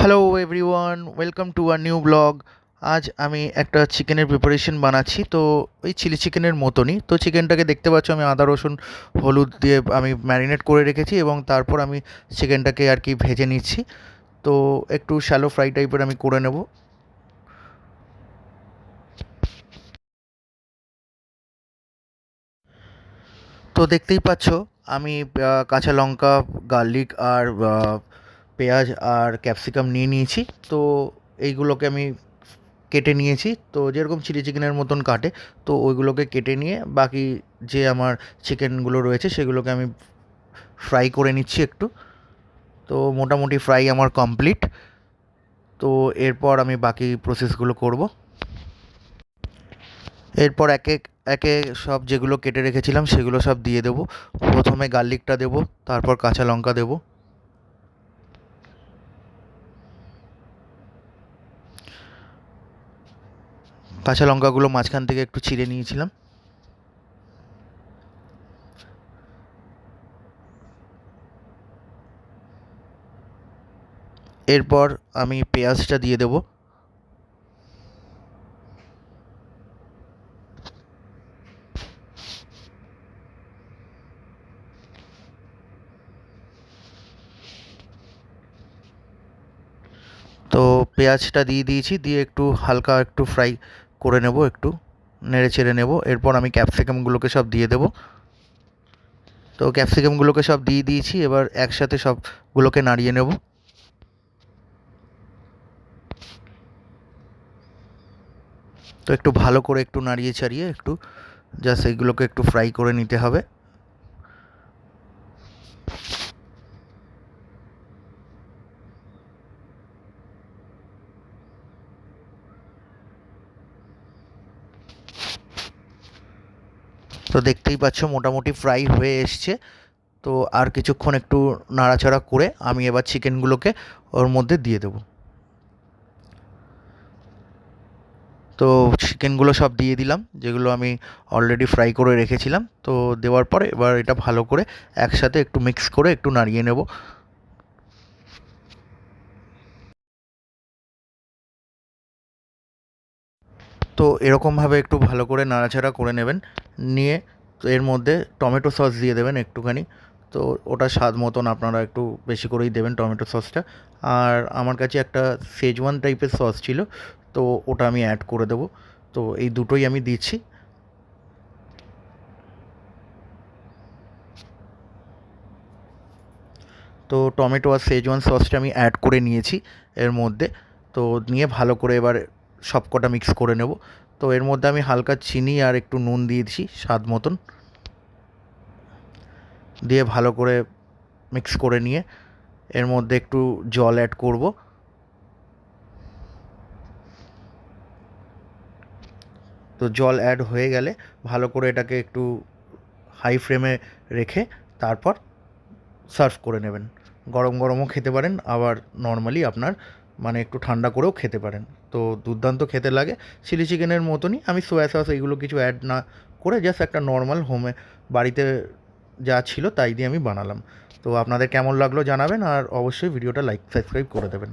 Hello everyone, welcome to a new blog. আজ আমি একটা চিকেনের প্রিপারেশন বানাচ্ছি। তো ওই চিলি চিকেনের মতনই। তো চিকেনটাকে দেখতে পাচ্ছ, আমি আদা রসুন হলুদ দিয়ে আমি ম্যারিনেট করে রেখেছি এবং তারপর আমি চিকেনটাকে আর কি ভেজে নিচ্ছি। তো একটু শ্যালো ফ্রাই টাইপের আমি করে নেব। তো দেখতেই পাচ্ছ আমি কাঁচা লঙ্কা, গার্লিক আর পেঁয়াজ আর ক্যাপসিকাম নিয়ে নিয়েছি। তো এইগুলোকে আমি কেটে নিয়েছি। তো যেরকম চিলি চিকেনের মতন কাটে, তো ওইগুলোকে কেটে নিয়ে বাকি যে আমার চিকেনগুলো রয়েছে সেগুলোকে আমি ফ্রাই করে নিচ্ছি একটু। তো মোটামুটি ফ্রাই আমার কমপ্লিট। তো এরপর আমি বাকি প্রসেসগুলো করব। এরপর একে একে সব যেগুলো কেটে রেখেছিলাম সেগুলো সব দিয়ে দেবো। প্রথমে গার্লিকটা দেবো, তারপর কাঁচা লঙ্কা দেবো। কাঁচা লঙ্কাগুলো মাঝখান থেকে একটু ছিঁড়ে নিয়েছিলাম। এরপর আমি পেঁয়াজটা দিয়ে দেবো। তো পেঁয়াজটা দিয়ে দিয়েছি, দিয়ে একটু হালকা একটু ফ্রাই করে নেব, একটু নেড়ে চেড়ে নেব। এরপর আমি ক্যাপসিকামগুলোকে সব দিয়ে দেবো। তো ক্যাপসিকামগুলোকে সব দিয়ে দিয়েছি, এবার একসাথে সবগুলোকে নাড়িয়ে নেব। তো একটু ভালো করে একটু নাড়িয়ে চাড়িয়ে একটু জাস্ট এইগুলোকে একটু ফ্রাই করে নিতে হবে। তো দেখতেই পাচ্ছ মোটামুটি ফ্রাই হয়ে এসছে। তো আর কিছুক্ষণ একটু নাড়াচাড়া করে আমি এবার চিকেনগুলোকে ওর মধ্যে দিয়ে দেবো। তো চিকেনগুলো সব দিয়ে দিলাম, যেগুলো আমি অলরেডি ফ্রাই করে রেখেছিলাম। তো দেওয়ার পরে এবার এটা ভালো করে একসাথে একটু মিক্স করে একটু নাড়িয়ে নেব। তো এরকমভাবে একটু ভালো করে নাড়াচাড়া করে নেবেন। নিয়ে তো এর মধ্যে টমেটো সস দিয়ে দেবেন একটুখানি। তো ওটা স্বাদ মতন আপনারা একটু বেশি করেই দেবেন টমেটো সসটা। আর আমার কাছে একটা শেজওয়ান টাইপের সস ছিল, তো ওটা আমি অ্যাড করে দেবো। তো এই দুটোই আমি দিচ্ছি। তো টমেটো আর শেজওয়ান সসটা আমি অ্যাড করে নিয়েছি এর মধ্যে। তো নিয়ে ভালো করে এবার সবকটা মিক্স করে নেব। তো এর মধ্যে আমি হালকা চিনি আর একটু নুন দিয়েছি স্বাদ মতন। দিয়ে ভালো করে মিক্স করে নিয়ে এর মধ্যে একটু জল অ্যাড করব। তো জল অ্যাড হয়ে গেলে ভালো করে এটাকে একটু হাই ফ্লেমে রেখে তারপর সার্ভ করে নেবেন। গরম গরমও খেতে পারেন, আবার নর্মালি আপনার মানে একটু ঠান্ডা করেও খেতে পারেন। তো দুর্দান্ত খেতে লাগে, চিলি চিকেনের মতনই। আমি সোয়া সস এইগুলো কিছু অ্যাড না করে জাস্ট একটা নর্মাল হোমে বাড়িতে যা ছিল তাই দিয়ে আমি বানালাম। তো আপনাদের কেমন লাগলো জানাবেন, আর অবশ্যই ভিডিওটা লাইক সাবস্ক্রাইব করে দেবেন।